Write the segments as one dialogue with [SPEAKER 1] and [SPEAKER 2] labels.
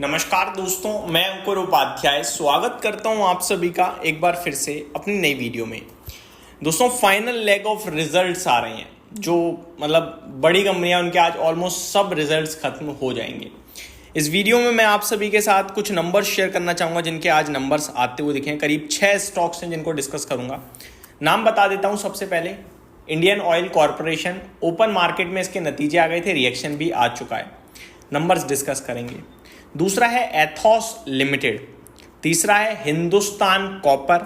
[SPEAKER 1] नमस्कार दोस्तों, मैं अंकुर उपाध्याय स्वागत करता हूं आप सभी का एक बार फिर से अपनी नई वीडियो में। दोस्तों, फाइनल लेग ऑफ रिजल्ट्स आ रहे हैं। जो बड़ी कंपनियां उनके आज ऑलमोस्ट सब रिजल्ट्स खत्म हो जाएंगे। इस वीडियो में मैं आप सभी के साथ कुछ नंबर्स शेयर करना चाहूँगा जिनके आज नंबर्स आते हुए दिखे। करीब 6 स्टॉक्स हैं जिनको डिस्कस करूँगा। नाम बता देता हूँ। सबसे पहले Indian oil corporation, open market में इसके नतीजे आ गए थे, रिएक्शन भी आ चुका है, नंबर्स डिस्कस करेंगे। दूसरा है एथॉस लिमिटेड, तीसरा है हिंदुस्तान कॉपर,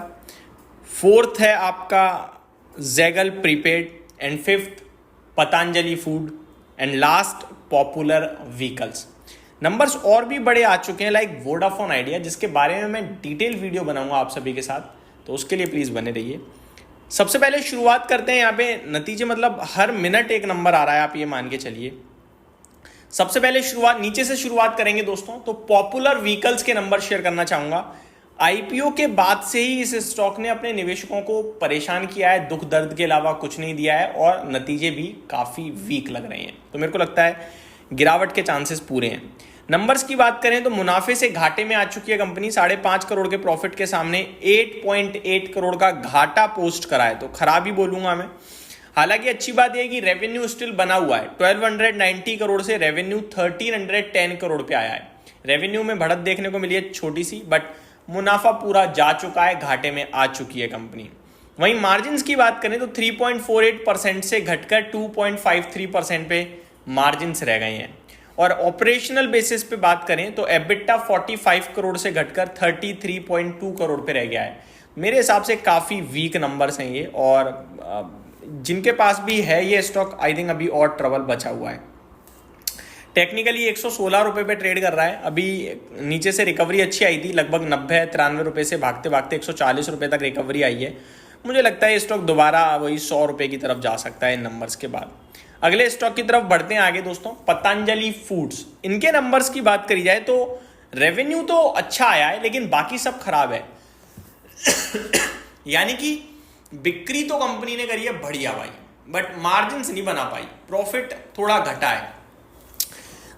[SPEAKER 1] फोर्थ है आपका Zaggle prepaid and fifth Patanjali food and last popular vehicles. Numbers और भी बड़े आ चुके हैं लाइक वोडाफोन आइडिया, जिसके बारे में मैं डिटेल वीडियो बनाऊंगा आप सभी के साथ, तो उसके लिए प्लीज़ बने रहिए। सबसे पहले शुरुआत करते हैं। यहाँ पे नतीजे हर मिनट एक नंबर आ रहा है, आप ये मान के चलिए। सबसे पहले नीचे से शुरुआत करेंगे दोस्तों। तो पॉपुलर व्हीकल्स के नंबर शेयर करना चाहूंगा। आईपीओ के बाद से ही इस स्टॉक ने अपने निवेशकों को परेशान किया है, दुख दर्द के अलावा कुछ नहीं दिया है और नतीजे भी काफी वीक लग रहे हैं। तो मेरे को लगता है गिरावट के चांसेस पूरे हैं। नंबर्स की बात करें तो मुनाफे से घाटे में आ चुकी है कंपनी। 5.5 करोड़ के प्रॉफिट के सामने 8.8 करोड़ का घाटा पोस्ट करा है, तो खराब ही बोलूंगा मैं। हालांकि अच्छी बात यह है कि रेवेन्यू स्टिल बना हुआ है। 1290 करोड़ से रेवेन्यू 1310 करोड़ पे आया है। रेवेन्यू में बढ़त देखने को मिली है छोटी सी, बट मुनाफा पूरा जा चुका है, घाटे में आ चुकी है कंपनी। वहीं मार्जिन्स की बात करें तो 3.48% से घटकर 2.53% पे मार्जिन्स रह गए हैं। और ऑपरेशनल बेसिस पे बात करें तो एबिटा 45 करोड़ से घटकर 33.2 करोड़ पे रह गया है। मेरे हिसाब से काफ़ी वीक नंबर्स हैं ये, और जिनके पास भी है ये स्टॉक आई थिंक अभी और ट्रबल बचा हुआ है। टेक्निकली 116 रुपये पे ट्रेड कर रहा है। अभी नीचे से रिकवरी अच्छी आई थी, लगभग 90-93 रुपये से भागते भागते 140 रुपये तक रिकवरी आई है। मुझे लगता है ये स्टॉक दोबारा वही 100 रुपये की तरफ जा सकता है इन नंबर्स के बाद। अगले स्टॉक की तरफ बढ़ते हैं आगे दोस्तों। पतंजलि फूड्स, इनके नंबर्स की बात करी जाए तो रेवेन्यू तो अच्छा आया है लेकिन बाकी सब खराब है। यानी कि बिक्री तो कंपनी ने करी है बढ़िया भाई, बट मार्जिन्स नहीं बना पाई, प्रॉफिट थोड़ा घटा है।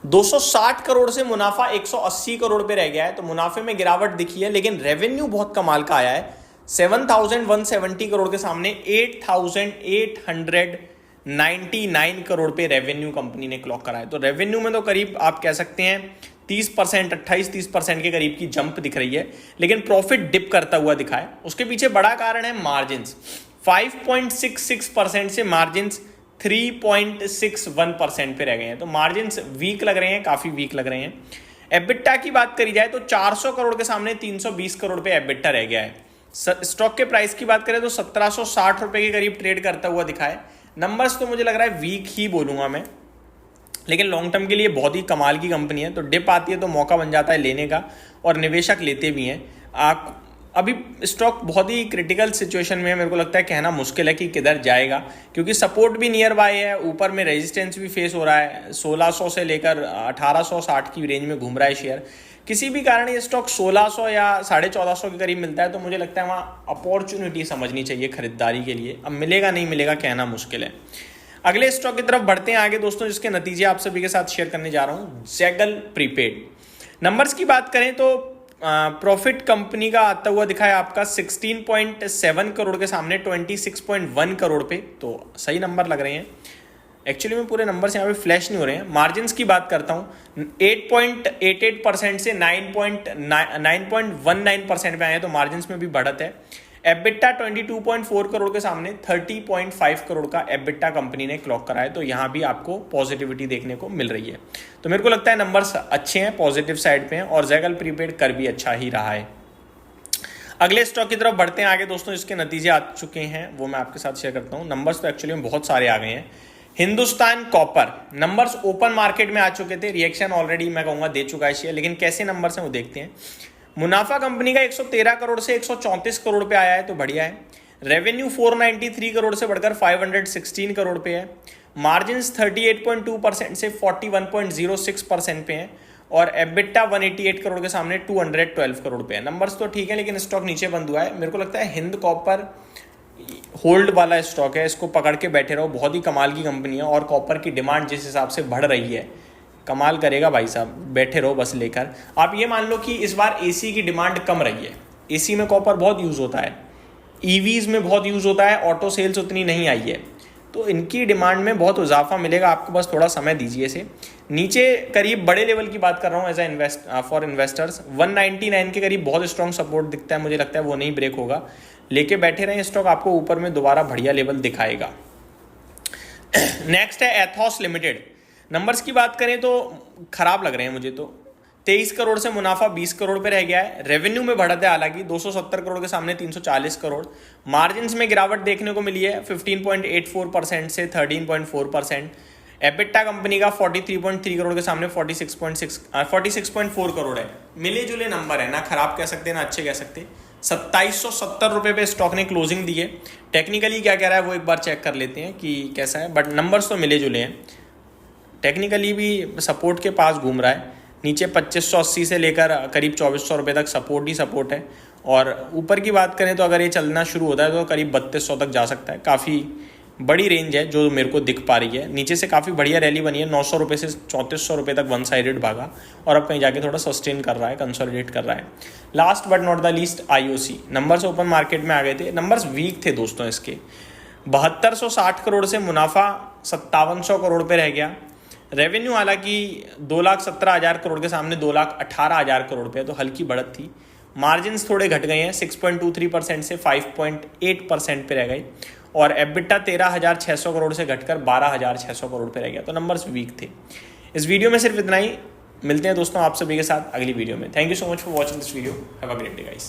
[SPEAKER 1] 260 करोड़ से मुनाफा 180 करोड़ पे रह गया है, तो मुनाफे में गिरावट दिखी है, लेकिन रेवेन्यू बहुत कमाल का आया है। 7170 करोड़ के सामने 8899 करोड़ पे रेवेन्यू कंपनी ने क्लॉक करा है। तो रेवेन्यू में तो करीब आप कह सकते हैं 30%, 28-30% के करीब की जंप दिख रही है, लेकिन प्रॉफिट डिप करता हुआ दिखा है। उसके पीछे बड़ा कारण है मार्जिन्स। 5.66% से मार्जिन्स 3.61% पे रह गए हैं, तो मार्जिन्स वीक लग रहे हैं, काफ़ी वीक लग रहे हैं। एबिटा की बात करी जाए तो 400 करोड़ के सामने 320 करोड़ पे एबिटा रह गया है। स्टॉक के प्राइस की बात करें तो 1760 रुपये के करीब ट्रेड करता हुआ दिखा है। नंबर्स तो मुझे लग रहा है वीक ही बोलूँगा मैं, लेकिन लॉन्ग टर्म के लिए बहुत ही कमाल की कंपनी है। तो डिप आती है तो मौका बन जाता है लेने का, और निवेशक लेते भी हैं। अभी स्टॉक बहुत ही क्रिटिकल सिचुएशन में है। मेरे को लगता है कहना मुश्किल है कि किधर जाएगा, क्योंकि सपोर्ट भी नियर बाय है, ऊपर में रेजिस्टेंस भी फेस हो रहा है। 1600 से लेकर 1860 की रेंज में घूम रहा है शेयर। किसी भी कारण ये स्टॉक 1600 या 1450 के करीब मिलता है, तो मुझे लगता है वहाँ अपॉर्चुनिटी समझनी चाहिए खरीदारी के लिए। अब मिलेगा नहीं मिलेगा कहना मुश्किल है। अगले स्टॉक की तरफ बढ़ते हैं आगे दोस्तों, जिसके नतीजे आप सभी के साथ शेयर करने जा रहा हूं। ज़ेगल प्रीपेड, नंबर्स की बात करें तो प्रॉफिट कंपनी का आता हुआ दिखा है आपका 16.7 करोड़ के सामने 26.1 करोड़ पे, तो सही नंबर लग रहे हैं। एक्चुअली में पूरे नंबर्स यहाँ पे फ्लैश नहीं हो रहे हैं। मार्जिन्स की बात करता हूँ, 8.88% से 9.19% पे आए हैं, तो मार्जिन्स में भी बढ़त है। एबिटा 22.4 करोड़ के सामने 30.5 करोड़ का एबिटा कंपनी ने क्लॉक करा है, तो यहाँ भी आपको पॉजिटिविटी देखने को मिल रही है। तो मेरे को लगता है नंबर्स अच्छे हैं, पॉजिटिव साइड पे हैं, और ज़ेगल प्रीपेड कर भी अच्छा ही रहा है। अगले स्टॉक की तरफ बढ़ते हैं आगे दोस्तों, जिसके नतीजे आ चुके हैं वो मैं आपके साथ शेयर करता हूँ। नंबर्स तो एक्चुअली में बहुत सारे आ गए हैं। Hindustan copper, numbers open market में आ चुके थे, रिएक्शन ऑलरेडी मैं कहूँगा दे चुका है शेयर, लेकिन कैसे नंबर्स हैं वो देखते हैं। मुनाफा कंपनी का 113 करोड़ से 134 करोड़ पे आया है, तो बढ़िया है। रेवेन्यू 493 करोड़ से बढ़कर 516 करोड़ पे है। मार्जिन्स 38.2% से 41.06% पे हैं, और एबिटा 188 करोड़ के सामने 212 करोड़ पे है। नंबर्स तो ठीक है, लेकिन स्टॉक नीचे बंद हुआ है। मेरे को लगता है हिंद कॉपर होल्ड वाला स्टॉक है, इसको पकड़ के बैठे रहो, बहुत ही कमाल की कंपनी है, और कॉपर की डिमांड जिस हिसाब से बढ़ रही है कमाल करेगा भाई साहब, बैठे रहो बस लेकर। आप ये मान लो कि इस बार एसी की डिमांड कम रही है, एसी में कॉपर बहुत यूज़ होता है, ईवीज में बहुत यूज़ होता है, ऑटो सेल्स उतनी नहीं आई है, तो इनकी डिमांड में बहुत इजाफा मिलेगा आपको, बस थोड़ा समय दीजिए इसे। नीचे करीब बड़े लेवल की बात कर रहा हूँ एज ए फॉर इन्वेस्टर्स 199 के करीब बहुत स्ट्रॉन्ग सपोर्ट दिखता है, मुझे लगता है वो नहीं ब्रेक होगा, लेके बैठे रहें स्टॉक, आपको ऊपर में दोबारा बढ़िया लेवल दिखाएगा। नेक्स्ट है एथॉस लिमिटेड। नंबर्स की बात करें तो खराब लग रहे हैं मुझे, तो 23 करोड़ से मुनाफा 20 करोड़ पे रह गया है। रेवेन्यू में बढ़त है हालांकि 270 करोड़ के सामने 340 करोड़। मार्जिन्स में गिरावट देखने को मिली है 15.84% से 13.4%। एबिटा कंपनी का 43.3 करोड़ के सामने 46.4 करोड़ है। मिले जुले नंबर है ना, खराब कह सकते हैं ना अच्छे कह सकते। 2770 रुपये पे स्टॉक ने क्लोजिंग दी है। टेक्निकली क्या कह रहा है वो एक बार चेक कर लेते हैं कि कैसा है, बट नंबर्स तो मिले जुले हैं। टेक्निकली भी सपोर्ट के पास घूम रहा है, नीचे 2580 से लेकर करीब 2400 रुपये तक सपोर्ट ही सपोर्ट है, और ऊपर की बात करें तो अगर ये चलना शुरू होता है तो करीब 3200 तक जा सकता है। काफ़ी बड़ी रेंज है जो मेरे को दिख पा रही है। नीचे से काफ़ी बढ़िया रैली बनी है, 900 रुपये से 3400 रुपये तक वन साइडेड भागा, और अब कहीं जाके थोड़ा सस्टेन कर रहा है, कंसोलिडेट कर रहा है। Last but not the least IOC. Numbers open market में आ गए थे, नंबर्स वीक थे दोस्तों इसके। 7260 करोड़ से मुनाफा 5700 करोड़ पे रह गया। रेवेन्यू हालांकि 2,17,000 करोड़ के सामने 2,18,000 करोड़ पे है, तो हल्की बढ़त थी। मार्जिन्स थोड़े घट गए हैं, 6.23% से 5.8% पे रह गए, और एबिटा 13,600 करोड़ से घटकर 12,600 करोड़ पे रह गया, तो नंबर्स वीक थे। इस वीडियो में सिर्फ इतना ही। मिलते हैं दोस्तों आप सभी के साथ अगली वीडियो में। Thank you so much for watching this video. Have a great day guys.